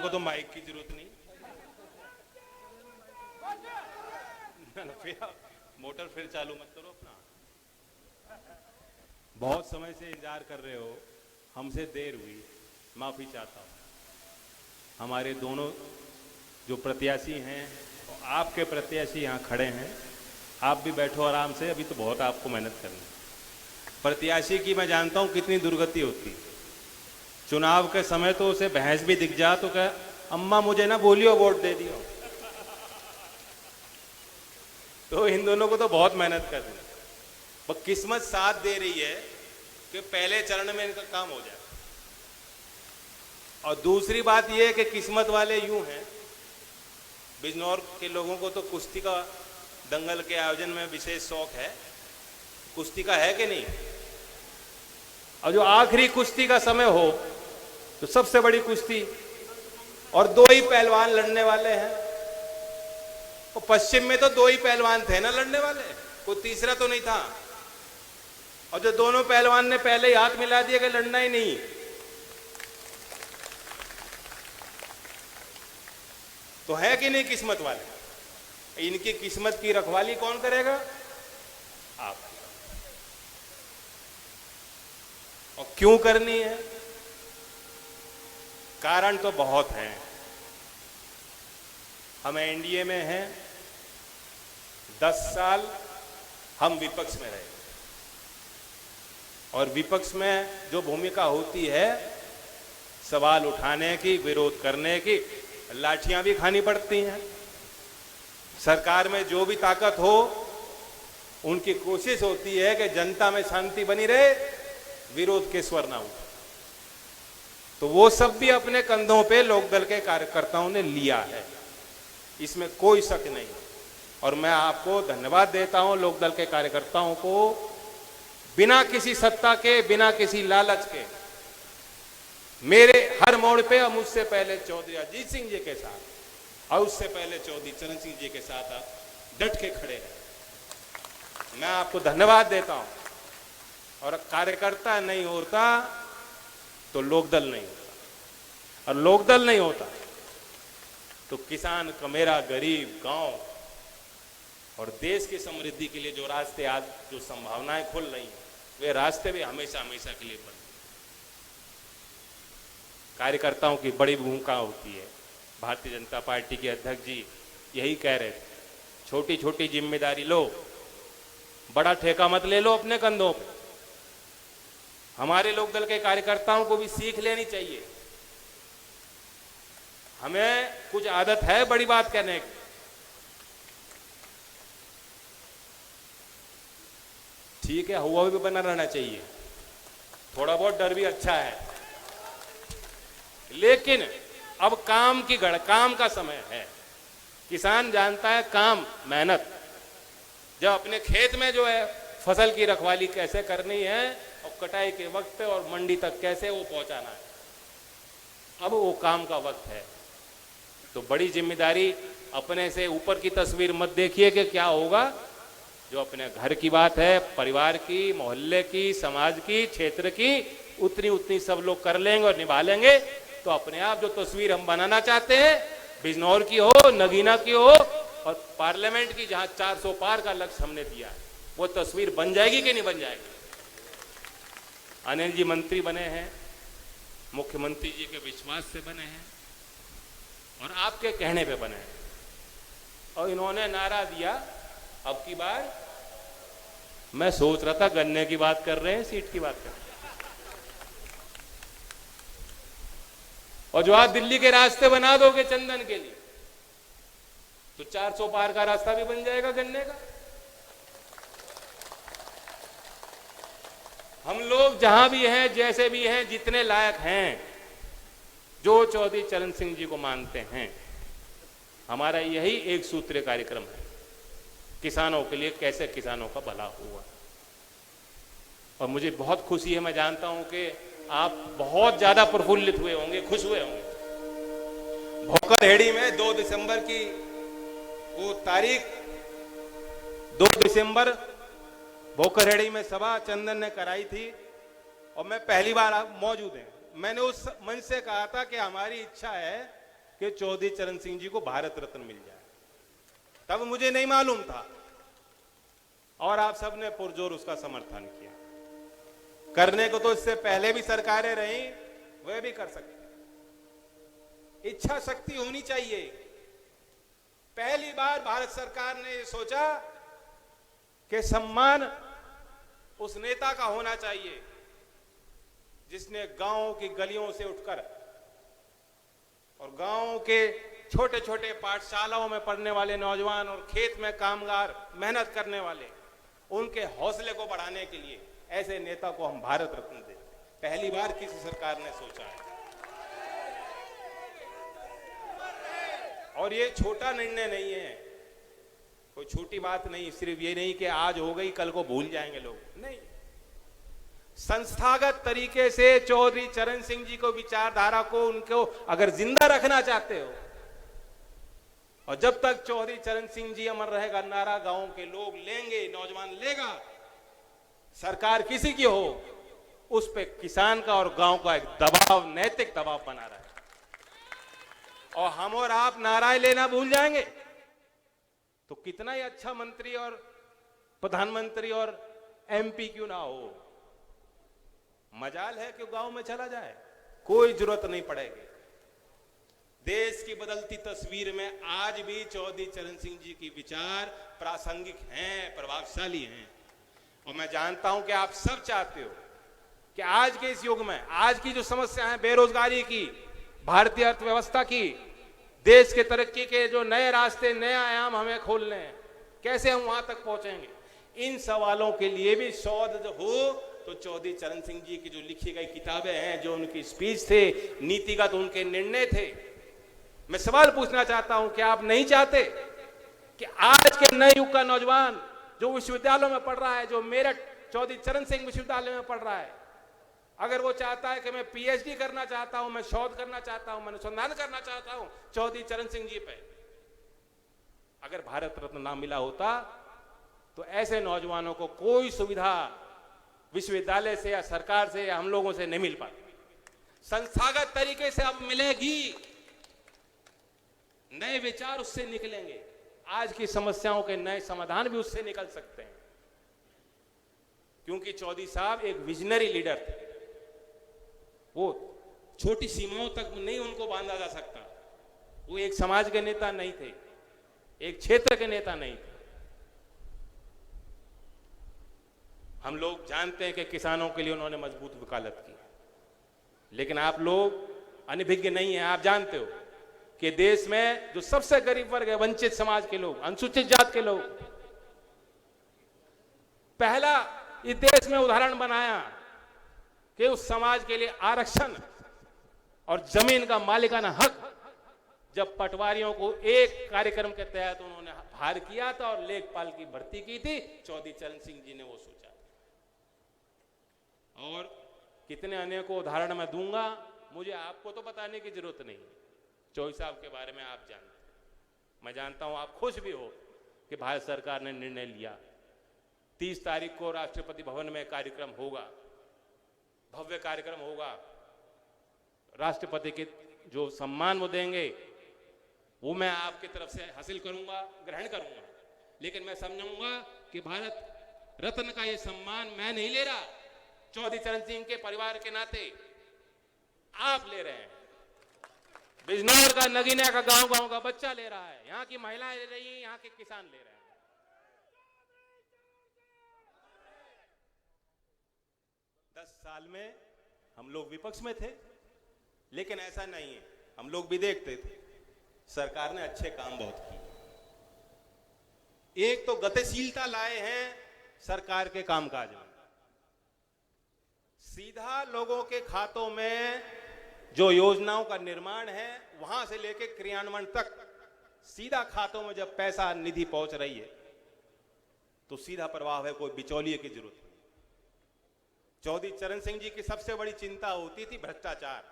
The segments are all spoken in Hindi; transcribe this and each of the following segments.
को तो माइक की जरूरत नहीं। ना, फिर मोटर फिर चालू मत करो अपना। बहुत समय से इंतजार कर रहे हो, हमसे देर हुई, माफी चाहता हूं। हमारे दोनों जो प्रत्याशी हैं, आपके प्रत्याशी यहाँ खड़े हैं, आप भी बैठो आराम से, अभी तो बहुत आपको मेहनत करनी है। प्रत्याशी की मैं जानता हूं कितनी दुर्गति होती। चुनाव के समय तो उसे भैंस भी दिख जा तो कह अम्मा मुझे ना बोलियो वोट दे दियो। तो इन दोनों को तो बहुत मेहनत करनी, पर किस्मत साथ दे रही है कि पहले चरण में इनका काम हो जाए। और दूसरी बात यह है कि किस्मत वाले यूं हैं, बिजनौर के लोगों को तो कुश्ती का दंगल के आयोजन में विशेष शौक है। कुश्ती का है कि नहीं? और जो आखिरी कुश्ती का समय हो तो सबसे बड़ी कुश्ती, और दो ही पहलवान लड़ने वाले हैं। और पश्चिम में तो दो ही पहलवान थे ना लड़ने वाले, कोई तीसरा तो नहीं था। और जो दोनों पहलवान ने पहले ही हाथ मिला दिया कि लड़ना ही नहीं, तो है कि नहीं किस्मत वाले? इनकी किस्मत की रखवाली कौन करेगा? आप। और क्यों करनी है? कारण तो बहुत हैं। हम एनडीए में हैं, 10 साल हम विपक्ष में रहे, और विपक्ष में जो भूमिका होती है सवाल उठाने की, विरोध करने की, लाठियां भी खानी पड़ती हैं। सरकार में जो भी ताकत हो, उनकी कोशिश होती है कि जनता में शांति बनी रहे, विरोध के स्वर ना उठे। तो वो सब भी अपने कंधों पे लोकदल के कार्यकर्ताओं ने लिया है, इसमें कोई शक नहीं। और मैं आपको धन्यवाद देता हूं लोकदल के कार्यकर्ताओं को, बिना किसी सत्ता के, बिना किसी लालच के, मेरे हर मोड़ पे और मुझसे पहले चौधरी अजीत सिंह जी के साथ और उससे पहले चौधरी चरण सिंह जी के साथ आप डट के खड़े हैं। मैं आपको धन्यवाद देता हूं। और कार्यकर्ता नहीं होता तो लोकदल नहीं होता, और लोकदल नहीं होता तो किसान का, मेरा गरीब गांव और देश की समृद्धि के लिए जो रास्ते आज, जो संभावनाएं खुल रही हैं, वे रास्ते भी हमेशा हमेशा के लिए बंद। कार्यकर्ताओं की बड़ी भूमिका होती है। भारतीय जनता पार्टी के अध्यक्ष जी यही कह रहे थे, छोटी छोटी जिम्मेदारी लो, बड़ा ठेका मत ले लो अपने कंधों पे। हमारे लोकदल के कार्यकर्ताओं को भी सीख लेनी चाहिए। हमें कुछ आदत है बड़ी बात कहने की। ठीक है, हुआ भी बना रहना चाहिए, थोड़ा बहुत डर भी अच्छा है, लेकिन अब काम का समय है। किसान जानता है काम, मेहनत, जब अपने खेत में जो है फसल की रखवाली कैसे करनी है, और कटाई के वक्त पे और मंडी तक कैसे वो पहुंचाना है, अब वो काम का वक्त है। तो बड़ी जिम्मेदारी, अपने से ऊपर की तस्वीर मत देखिए कि क्या होगा। जो अपने घर की बात है, परिवार की, मोहल्ले की, समाज की, क्षेत्र की, उतनी उतनी सब लोग कर लेंगे और निभा लेंगे, तो अपने आप जो तस्वीर हम बनाना चाहते हैं, बिजनौर की हो, नगीना की हो, और पार्लियामेंट की जहां 400 पार का लक्ष्य हमने दिया है, वो तस्वीर बन जाएगी कि नहीं बन जाएगी? अनिल जी मंत्री बने हैं, मुख्यमंत्री जी के विश्वास से बने हैं और आपके कहने पे बने हैं। और इन्होंने नारा दिया, अब की बार मैं सोच रहा था गन्ने की बात कर रहे हैं, सीट की बात कर रहे हैं। और जो आप दिल्ली के रास्ते बना दोगे चंदन के लिए, तो 400 पार का रास्ता भी बन जाएगा गन्ने का। हम लोग जहां भी हैं, जैसे भी हैं, जितने लायक हैं, जो चौधरी चरण सिंह जी को मानते हैं, हमारा यही एक सूत्रीय कार्यक्रम है, किसानों के लिए कैसे किसानों का भला हुआ। और मुझे बहुत खुशी है, मैं जानता हूं कि आप बहुत ज्यादा प्रफुल्लित हुए होंगे, खुश हुए होंगे। भोकरहेड़ी में 2 दिसंबर की वो तारीख, 2 दिसंबर भोकरहेड़ी में सभा चंदन ने कराई थी, और मैं पहली बार आप मौजूद हैं। मैंने उस मंच से कहा था कि हमारी इच्छा है कि चौधरी चरण सिंह जी को भारत रत्न मिल जाए। तब मुझे नहीं मालूम था और आप सबने पुरजोर उसका समर्थन किया। करने को तो इससे पहले भी सरकारें रही, वह भी कर सकती। इच्छा शक्ति होनी चाहिए। पहली बार भारत सरकार ने ये सोचा कि सम्मान उस नेता का होना चाहिए जिसने गांव की गलियों से उठकर और गांव के छोटे छोटे पाठशालाओं में पढ़ने वाले नौजवान और खेत में कामगार मेहनत करने वाले, उनके हौसले को बढ़ाने के लिए ऐसे नेता को हम भारत रत्न देते। पहली बार किसी सरकार ने सोचा है। और ये छोटा निर्णय नहीं है, कोई छोटी बात नहीं। सिर्फ ये नहीं कि आज हो गई कल को भूल जाएंगे लोग, नहीं। संस्थागत तरीके से चौधरी चरण सिंह जी को, विचारधारा को, उनको अगर जिंदा रखना चाहते हो, और जब तक चौधरी चरण सिंह जी अमर रहेगा नारा गांव के लोग लेंगे, नौजवान लेगा, सरकार किसी की हो, उस पे किसान का और गांव का एक दबाव, नैतिक दबाव बना रहा है। और हम और आप नाराएं लेना भूल जाएंगे तो कितना ही अच्छा मंत्री और प्रधानमंत्री और एमपी क्यों ना हो, मजाल है कि गांव में चला जाए, कोई जरूरत नहीं पड़ेगी। देश की बदलती तस्वीर में आज भी चौधरी चरण सिंह जी की विचार प्रासंगिक हैं, प्रभावशाली हैं। और मैं जानता हूं कि आप सब चाहते हो कि आज के इस युग में, आज की जो समस्या है बेरोजगारी की, भारतीय अर्थव्यवस्था की, देश के तरक्की के जो नए रास्ते, नए आयाम हमें खोलने हैं, कैसे हम वहां तक पहुंचेंगे, इन सवालों के लिए भी शोध हो तो चौधरी चरण सिंह जी की जो लिखी गई किताबें हैं, जो उनकी स्पीच थे, नीतिगत उनके निर्णय थे। मैं सवाल पूछना चाहता हूं कि आप नहीं चाहते कि आज के नए युग का नौजवान जो विश्वविद्यालयों में पढ़ रहा है, जो मेरठ चौधरी चरण सिंह विश्वविद्यालय में पढ़ रहा है, अगर वो चाहता है कि मैं पीएचडी करना चाहता हूं, मैं शोध करना चाहता हूं, मैं अनुसंधान करना चाहता हूं चौधरी चरण सिंह जी पे, अगर भारत रत्न ना मिला होता तो ऐसे नौजवानों को कोई सुविधा विश्वविद्यालय से या सरकार से या हम लोगों से नहीं मिल पाती। संस्थागत तरीके से अब मिलेगी, नए विचार उससे निकलेंगे, आज की समस्याओं के नए समाधान भी उससे निकल सकते हैं। क्योंकि चौधरी साहब एक विजनरी लीडर थे। वो छोटी सीमाओं तक नहीं उनको बांधा जा सकता। वो एक समाज के नेता नहीं थे, एक क्षेत्र के नेता नहीं थे। हम लोग जानते हैं कि किसानों के लिए उन्होंने मजबूत वकालत की, लेकिन आप लोग अनभिज्ञ नहीं हैं। आप जानते हो कि देश में जो सबसे गरीब वर्ग है, वंचित समाज के लोग, अनुसूचित जात के लोग, पहला इस देश में उदाहरण बनाया कि उस समाज के लिए आरक्षण और जमीन का मालिकाना हक जब पटवारियों को एक कार्यक्रम के तहत उन्होंने हार किया था और लेखपाल की भर्ती की थी, चौधरी चरण सिंह जी ने वो सोचा। और कितने अन्य को उदाहरण मैं दूंगा, मुझे आपको तो बताने की जरूरत नहीं। चौधरी साहब के बारे में आप जानते हैं, मैं जानता हूं आप खुश भी हो कि भारत सरकार ने निर्णय लिया 30 तारीख को राष्ट्रपति भवन में कार्यक्रम होगा, भव्य कार्यक्रम होगा। राष्ट्रपति के जो सम्मान वो देंगे वो मैं आपकी तरफ से हासिल करूंगा, ग्रहण करूंगा, लेकिन मैं समझूंगा कि भारत रत्न का ये सम्मान मैं नहीं ले रहा, चौधरी चरण सिंह के परिवार के नाते आप ले रहे हैं। बिजनौर का, नगीना का, गांव गांव का बच्चा ले रहा है, यहां की महिलाएं ले रही हैं, यहां के किसान ले रहे हैं। 10 साल में हम लोग विपक्ष में थे, लेकिन ऐसा नहीं है, हम लोग भी देखते थे सरकार ने अच्छे काम बहुत किए। एक तो गतिशीलता लाए हैं सरकार के कामकाज में, सीधा लोगों के खातों में जो योजनाओं का निर्माण है वहां से लेकर क्रियान्वयन तक सीधा खातों में जब पैसा निधि पहुंच रही है तो सीधा प्रवाह है, कोई बिचौलिए की जरूरत नहीं। चौधरी चरण सिंह जी की सबसे बड़ी चिंता होती थी भ्रष्टाचार।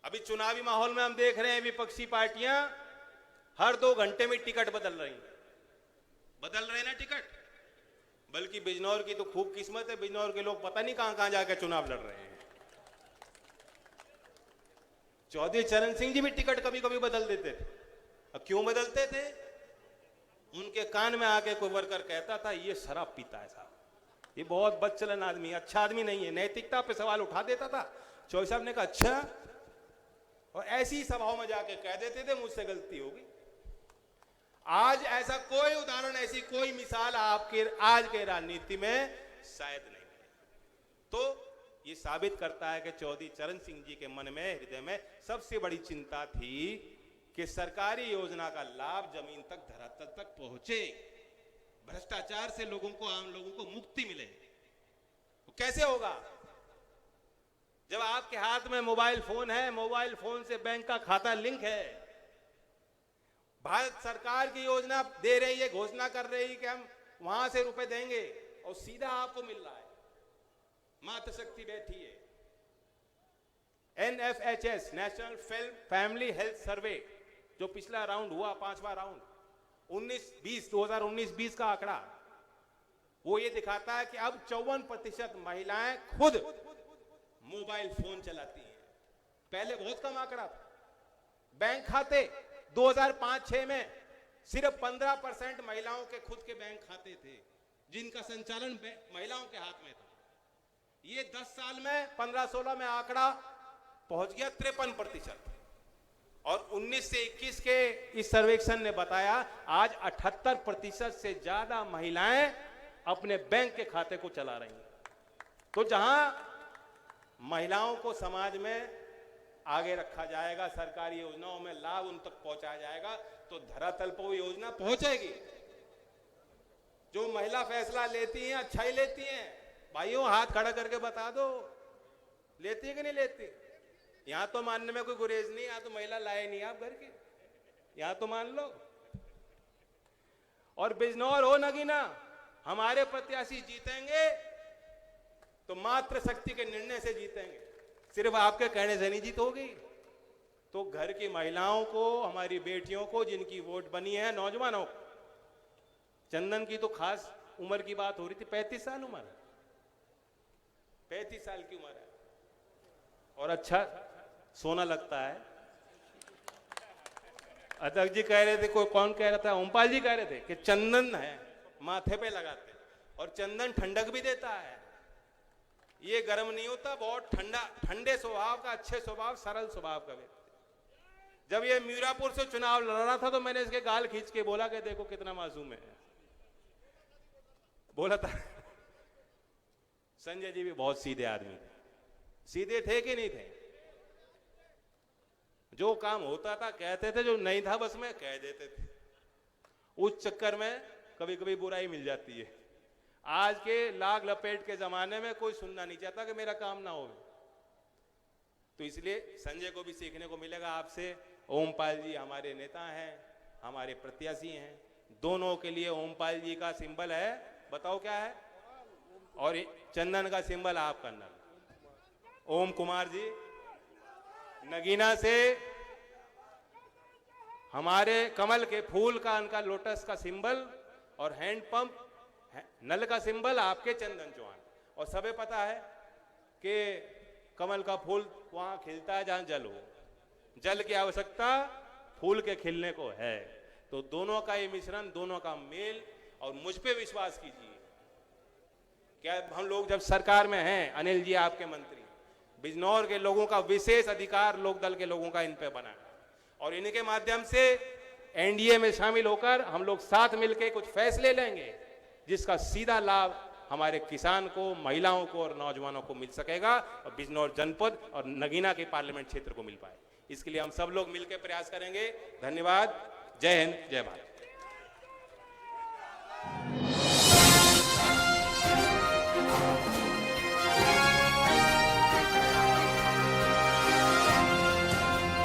अभी चुनावी माहौल में हम देख रहे हैं विपक्षी पार्टियां हर 2 घंटे में टिकट बदल रहे हैं ना टिकट। बल्कि बिजनौर की तो खूब किस्मत है, बिजनौर के लोग पता नहीं कहां कहां जाकर चुनाव लड़ रहे हैं। चौधरी चरण सिंह जी भी टिकट कभी कभी बदल देते थे। अब क्यों बदलते थे? उनके कान में आके कोई वर्कर कहता था ये शराब पीता है साहब, ये बहुत बदचलन आदमी, अच्छा आदमी नहीं है, नैतिकता पे सवाल उठा देता था। चौधरी साहब ने कहा अच्छा, और ऐसी सभाओं में जाके कह देते थे मुझसे गलती होगी। आज ऐसा कोई उदाहरण, ऐसी कोई मिसाल आपके आज के राजनीति में शायद नहीं मिले। तो ये साबित करता है कि चौधरी चरण सिंह जी के मन में, हृदय में सबसे बड़ी चिंता थी कि सरकारी योजना का लाभ जमीन तक, धरातल तक पहुंचे, भ्रष्टाचार से लोगों को, आम लोगों को मुक्ति मिले। तो कैसे होगा जब आपके हाथ में मोबाइल फोन है, मोबाइल फोन से बैंक का खाता लिंक है, भारत सरकार की योजना दे रही है, घोषणा कर रही है कि हम वहां से रुपए देंगे और सीधा आपको मिल रहा है। मातृशक्ति बैठी है, NFHS national family health survey जो पिछला राउंड हुआ, 5वां राउंड 2019-20 का आंकड़ा, वो ये दिखाता है कि अब 54% महिलाएं खुद मोबाइल फोन चलाती हैं। पहले बहुत कम आंकड़ा था। बैंक खाते 2005-6 में सिर्फ 15% महिलाओं के खुद के बैंक खाते थे जिनका संचालन महिलाओं के हाथ में था। ये 10 साल में 15-16 में आंकड़ा पहुंच गया 53%, और 19 से 21 के इस सर्वेक्षण ने बताया आज 78% से ज्यादा महिलाएं अपने बैंक के खाते को चला रही हैं। तो जहां महिलाओं को समाज में आगे रखा जाएगा, सरकारी योजनाओं में लाभ उन तक पहुंचाया जाएगा, तो धरातल पर वो योजना पहुंचेगी। जो महिला फैसला लेती हैं अच्छा ही लेती हैं। भाइयों हाथ खड़ा करके बता दो, लेती है कि नहीं लेती? यहां तो मानने में कोई गुरेज नहीं, यहां तो महिला लाए नहीं आप घर की, यहां तो मान लो। और बिजनौर हो नगीना, हमारे प्रत्याशी जीतेंगे तो मात्र शक्ति के निर्णय से जीतेंगे, सिर्फ आपके कहने से नहीं जीत होगी। तो घर की महिलाओं को, हमारी बेटियों को, जिनकी वोट बनी है, नौजवानों को, चंदन की तो खास उम्र की बात हो रही थी, 35 साल उम्र है, 35 साल की उम्र है और अच्छा सोना लगता है। अध्यक्ष जी कह रहे थे, कोई कौन कह रहा था, ओमपाल जी कह रहे थे कि चंदन है माथे पे लगाते, और चंदन ठंडक भी देता है, ये गर्म नहीं होता, बहुत ठंडा, ठंडे स्वभाव का, अच्छे स्वभाव, सरल स्वभाव का व्यक्ति। जब ये मीरापुर से चुनाव लड़ रहा था तो मैंने इसके गाल खींच के बोला कि देखो कितना मासूम है, बोला था। संजय जी भी बहुत सीधे आदमी थे, सीधे थे कि नहीं थे? जो काम होता था कहते थे, जो नहीं था बस में कह देते थे। उस चक्कर में कभी कभी बुराई मिल जाती है। आज के लाग लपेट के जमाने में कोई सुनना नहीं चाहता कि मेरा काम ना हो। तो इसलिए संजय को भी सीखने को मिलेगा आपसे। ओमपाल जी हमारे नेता हैं, हमारे प्रत्याशी हैं, दोनों के लिए ओमपाल जी का सिंबल है, बताओ क्या है, और चंदन का सिंबल आपका नल। ओम कुमार जी नगीना से हमारे कमल के फूल का, उनका लोटस का सिंबल, और हैंडपंप नल का सिंबल आपके चंदन चौहान। और सबे पता है कि कमल का फूल वहां खिलता है जहां जल हो, जल की आवश्यकता फूल के खिलने को है। तो दोनों का ये मिश्रण, दोनों का मेल, और मुझ पे विश्वास कीजिए, क्या हम लोग जब सरकार में हैं, अनिल जी आपके मंत्री, बिजनौर के लोगों का विशेष अधिकार लोकदल के लोगों का इन पे बना है, और इनके माध्यम से एनडीए में शामिल होकर हम लोग साथ मिलकर कुछ फैसले लेंगे जिसका सीधा लाभ हमारे किसान को, महिलाओं को और नौजवानों को मिल सकेगा, और बिजनौर जनपद और नगीना के पार्लियामेंट क्षेत्र को मिल पाए। इसके लिए हम सब लोग मिलकर प्रयास करेंगे। धन्यवाद। जय हिंद, जय भारत।